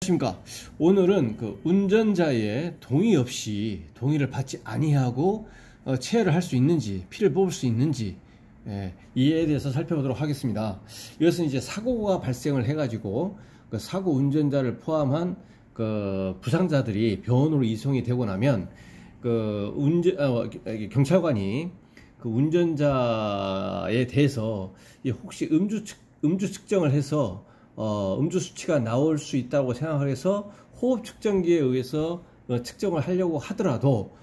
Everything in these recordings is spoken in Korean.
안녕하십니까. 오늘은 그 운전자의 동의 없이 동의를 받지 아니하고 체해를 할 수 있는지, 피를 뽑을 수 있는지, 이에 대해서 살펴보도록 하겠습니다. 이것은 이제 사고가 발생을 해가지고 그 사고 운전자를 포함한 그 부상자들이 병원으로 이송이 되고 나면 그 경찰관이 그 운전자에 대해서 혹시 음주 측정을 해서 음주 수치가 나올 수 있다고 생각을 해서 호흡 측정기에 의해서 측정을 하려고 하더라도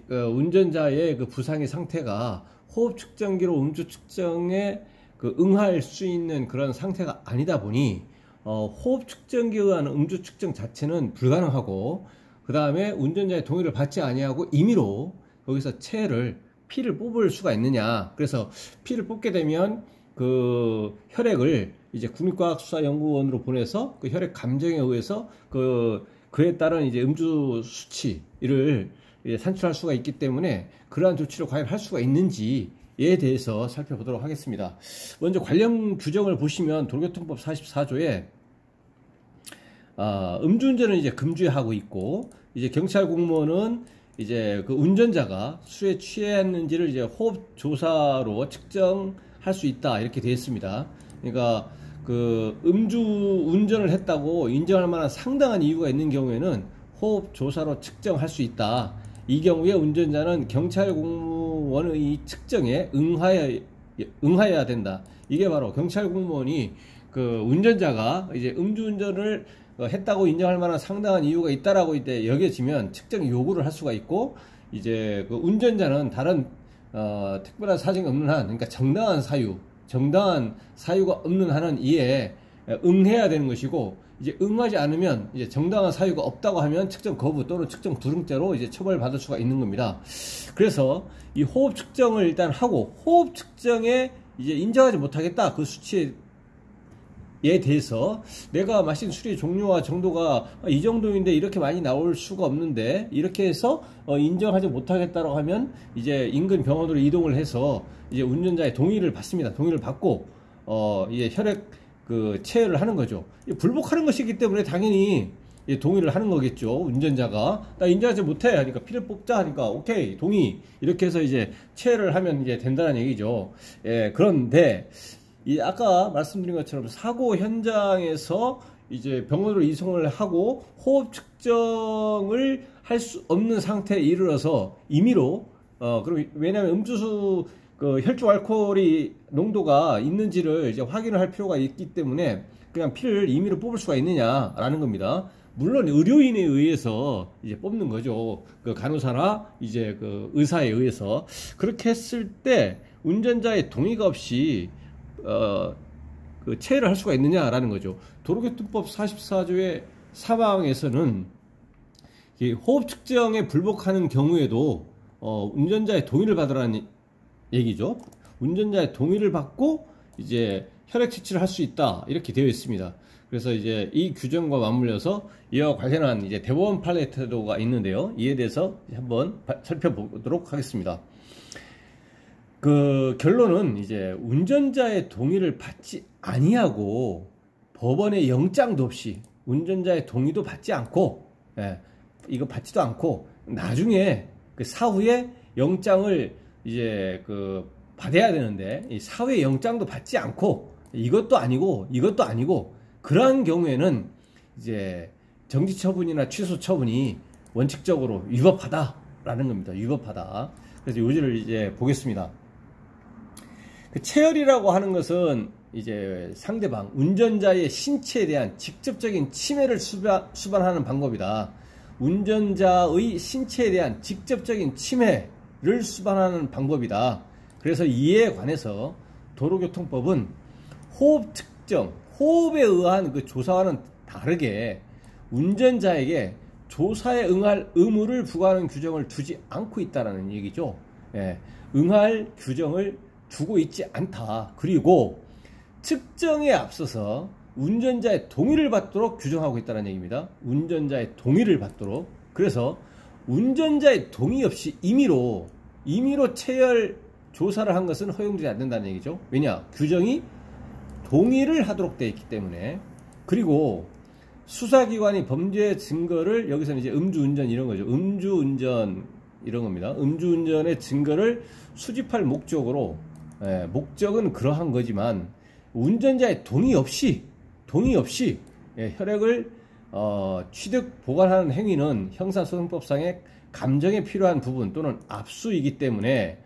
운전자의 그 부상의 상태가 호흡 측정기로 음주 측정에 응할 수 있는 그런 상태가 아니다 보니 호흡 측정기에 의한 음주 측정 자체는 불가능하고, 그 다음에 운전자의 동의를 받지 아니하고 임의로 거기서 피를 뽑을 수가 있느냐. 그래서 피를 뽑게 되면 그 혈액을 이제 국립과학수사연구원으로 보내서 그 혈액 감정에 의해서 그에 따른 이제 음주 수치를 산출할 수가 있기 때문에 그러한 조치를 과연 할 수가 있는지에 대해서 살펴보도록 하겠습니다. 먼저 관련 규정을 보시면 도로교통법 44조에 음주운전은 이제 금지하고 있고, 이제 경찰 공무원은 이제 그 운전자가 술에 취했는지를 이제 호흡 조사로 측정할 수 있다, 이렇게 되어 있습니다. 그러니까 그 음주 운전을 했다고 인정할 만한 상당한 이유가 있는 경우에는 호흡 조사로 측정할 수 있다. 이 경우에 운전자는 경찰 공무원의 측정에 응하여야 된다. 이게 바로 경찰 공무원이 그 운전자가 이제 음주운전을 했다고 인정할 만한 상당한 이유가 있다라고 이제 여겨지면 측정 요구를 할 수가 있고, 이제 그 운전자는 다른 특별한 사정이 없는 한, 그러니까 정당한 사유가 없는 한은 이에 응해야 되는 것이고, 이제 응하지 않으면 이제 정당한 사유가 없다고 하면 측정 거부 또는 측정 불응죄로 이제 처벌받을 수가 있는 겁니다. 그래서 이 호흡 측정을 일단 하고, 호흡 측정에 이제 인정하지 못하겠다, 그 수치에 대해서 내가 마신 술의 종류와 정도가 이 정도인데 이렇게 많이 나올 수가 없는데, 이렇게 해서 인정하지 못하겠다고 하면 이제 인근 병원으로 이동을 해서 이제 운전자의 동의를 받습니다. 동의를 받고 이제 혈액 체열을 하는 거죠. 불복하는 것이기 때문에 당연히 동의를 하는 거겠죠. 운전자가 나 인정하지 못해 하니까 피를 뽑자 하니까 오케이 동의, 이렇게 해서 이제 체열을 하면 이제 된다는 얘기죠. 그런데 아까 말씀드린 것처럼 사고 현장에서 이제 병원으로 이송을 하고 호흡 측정을 할 수 없는 상태에 이르러서 임의로 그럼 왜냐하면 음주수 혈중 알코올이 농도가 있는지를 이제 확인을 할 필요가 있기 때문에 그냥 피를 임의로 뽑을 수가 있느냐라는 겁니다. 물론 의료인에 의해서 이제 뽑는 거죠. 그 간호사나 이제 그 의사에 의해서. 그렇게 했을 때 운전자의 동의가 없이 체해를 할 수가 있느냐라는 거죠. 도로교통법 44조의 사망에서는 호흡 측정에 불복하는 경우에도 운전자의 동의를 받으라는 얘기죠. 운전자의 동의를 받고 이제 혈액 채취를 할 수 있다, 이렇게 되어 있습니다. 그래서 이제 이 규정과 맞물려서 이와 관련한 이제 대법원 판례 태도가 있는데요. 이에 대해서 한번 살펴보도록 하겠습니다. 그 결론은 이제 운전자의 동의를 받지 아니하고 법원의 영장도 없이 운전자의 동의도 받지 않고 이거 받지도 않고 나중에 그 사후에 영장을 이제 받아야 되는데 이 사후에 영장도 받지 않고 이것도 아니고 그러한 경우에는 이제 정지 처분이나 취소 처분이 원칙적으로 위법하다라는 겁니다. 위법하다. 그래서 요지를 이제 보겠습니다. 그 체열이라고 하는 것은 이제 상대방 운전자의 신체에 대한 직접적인 침해를 수반하는 방법이다. 운전자의 신체에 대한 직접적인 침해를 수반하는 방법이다. 그래서 이에 관해서 도로교통법은 호흡 측정, 호흡에 의한 그 조사와는 다르게 운전자에게 조사에 응할 의무를 부과하는 규정을 두지 않고 있다는 얘기죠. 응할 규정을 두고 있지 않다. 그리고 측정에 앞서서 운전자의 동의를 받도록 규정하고 있다는 얘기입니다. 운전자의 동의를 받도록. 그래서 운전자의 동의 없이 임의로 체열 조사를 한 것은 허용되지 않는다는 얘기죠. 왜냐? 규정이 동의를 하도록 되어 있기 때문에. 그리고 수사기관이 범죄 증거를, 여기서는 이제 음주운전 이런 거죠. 음주운전 이런 겁니다. 음주운전의 증거를 수집할 목적으로, 목적은 그러한 거지만 운전자의 동의 없이 혈액을 취득 보관하는 행위는 형사소송법상의 감정에 필요한 부분 또는 압수이기 때문에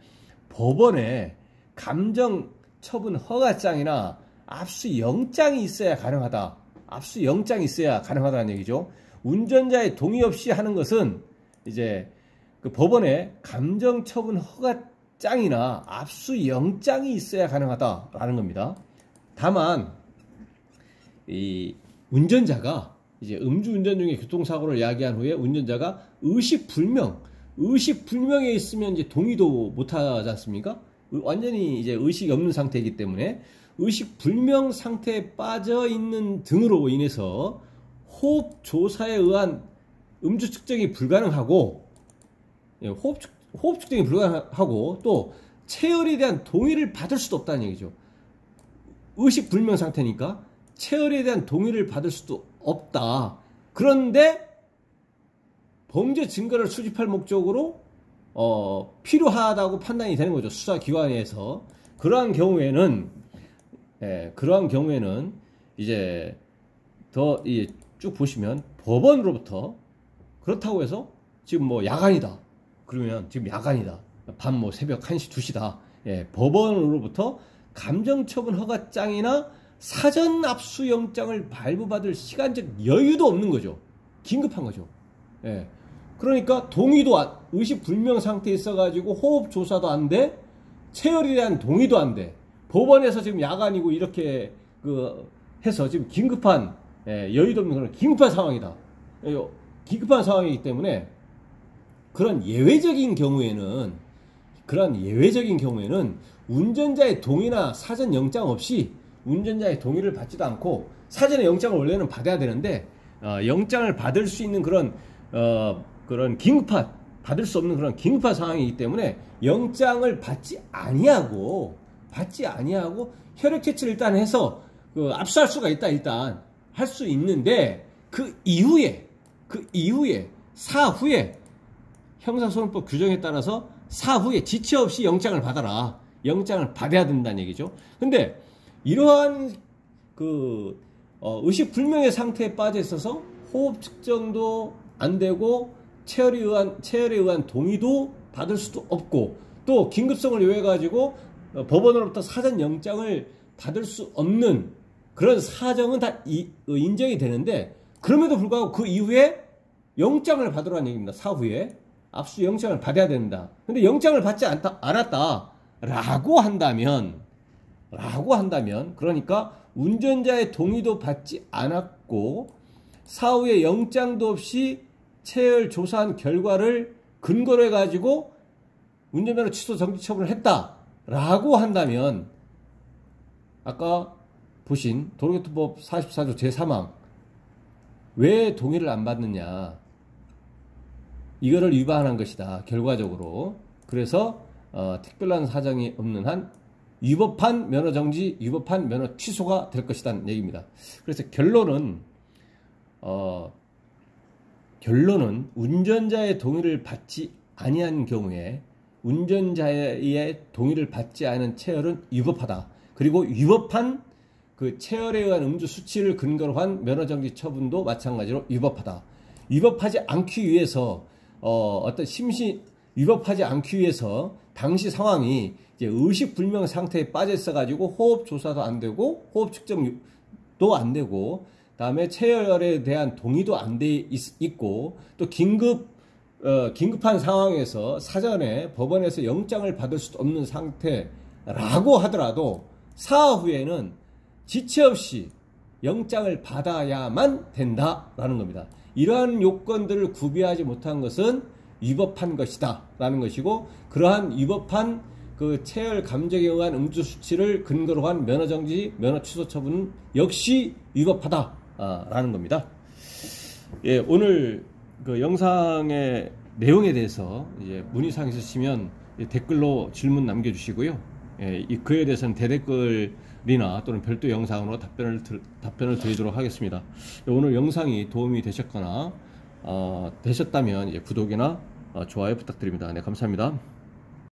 법원에 감정 처분 허가장이나 압수영장이 있어야 가능하다. 압수영장이 있어야 가능하다는 얘기죠. 운전자의 동의 없이 하는 것은 이제 그 법원에 감정 처분 허가장이나 압수영장이 있어야 가능하다라는 겁니다. 다만 이 운전자가 이제 음주운전 중에 교통사고를 야기한 후에 운전자가 의식불명에 있으면 이제 동의도 못하지 않습니까? 완전히 이제 의식이 없는 상태이기 때문에 의식불명 상태에 빠져 있는 등으로 인해서 호흡 조사에 의한 음주 측정이 불가능하고, 호흡 측정이 불가능하고 또 체열에 대한 동의를 받을 수도 없다는 얘기죠. 의식불명 상태니까 체열에 대한 동의를 받을 수도 없다. 그런데 범죄 증거를 수집할 목적으로 필요하다고 판단이 되는 거죠. 수사기관에서. 그러한 경우에는 이제 쭉 보시면 법원으로부터 그렇다고 해서 지금 뭐 야간이다. 그러면 지금 야간이다. 밤 뭐 새벽 1시, 2시다. 법원으로부터 감정처분 허가장이나 사전 압수영장을 발부받을 시간적 여유도 없는 거죠. 긴급한 거죠. 그러니까 동의도 의식불명 상태에 있어가지고 호흡조사도 안 돼. 체열에 대한 동의도 안 돼. 법원에서 지금 야간이고 이렇게 해서 지금 긴급한, 여유도 없는 그런 긴급한 상황이다. 긴급한 상황이기 때문에 그런 예외적인 경우에는 운전자의 동의나 사전 영장 없이 운전자의 동의를 받지도 않고, 사전에 영장을 원래는 받아야 되는데 영장을 받을 수 있는 그런 받을 수 없는 그런 긴급한 상황이기 때문에 영장을 받지 아니하고 혈액 채취를 일단 해서 압수할 수가 있다. 일단 할 수 있는데 그 이후에 사후에 형사소송법 규정에 따라서 사후에 지체 없이 영장을 받아라. 영장을 받아야 된다는 얘기죠. 근데 이러한 의식불명의 상태에 빠져 있어서 호흡 측정도 안 되고 체열에 의한 동의도 받을 수도 없고, 또 긴급성을 요해 가지고 법원으로부터 사전 영장을 받을 수 없는 그런 사정은 다 인정이 되는데, 그럼에도 불구하고 그 이후에 영장을 받으라는 얘기입니다. 사후에 압수 영장을 받아야 된다. 근데 영장을 받지 않았다라고 한다면, 그러니까 운전자의 동의도 받지 않았고 사후에 영장도 없이 체열 조사한 결과를 근거로 해가지고 운전면허 취소 정지 처분을 했다라고 한다면, 아까 보신 도로교통법 44조 제3항 왜 동의를 안 받느냐, 이거를 위반한 것이다 결과적으로. 그래서 특별한 사정이 없는 한 위법한 면허 정지, 위법한 면허 취소가 될 것이라는 얘기입니다. 그래서 결론은 운전자의 동의를 받지 아니한 경우에 운전자의 동의를 받지 않은 체열은 위법하다. 그리고 위법한 그 체열에 의한 음주 수치를 근거로 한 면허 정지 처분도 마찬가지로 위법하다. 위법하지 않기 위해서 위법하지 않기 위해서 당시 상황이 이제 의식불명 상태에 빠져 있어가지고 호흡 조사도 안 되고 호흡 측정도 안 되고, 다음에 체열에 대한 동의도 안 돼 있고, 또 긴급한 상황에서 사전에 법원에서 영장을 받을 수 없는 상태라고 하더라도 사후에는 지체 없이 영장을 받아야만 된다라는 겁니다. 이러한 요건들을 구비하지 못한 것은 위법한 것이다 라는 것이고, 그러한 위법한 그 체열 감정에 의한 음주 수치를 근거로 한 면허 정지, 면허 취소 처분은 역시 위법하다 라는 겁니다. 오늘 그 영상의 내용에 대해서 문의사항 있으시면 댓글로 질문 남겨주시고요. 그에 대해서는 대댓글 리나 또는 별도 영상으로 답변을 드리도록 하겠습니다. 오늘 영상이 도움이 되셨거나 되셨다면 구독이나 좋아요 부탁드립니다. 네, 감사합니다.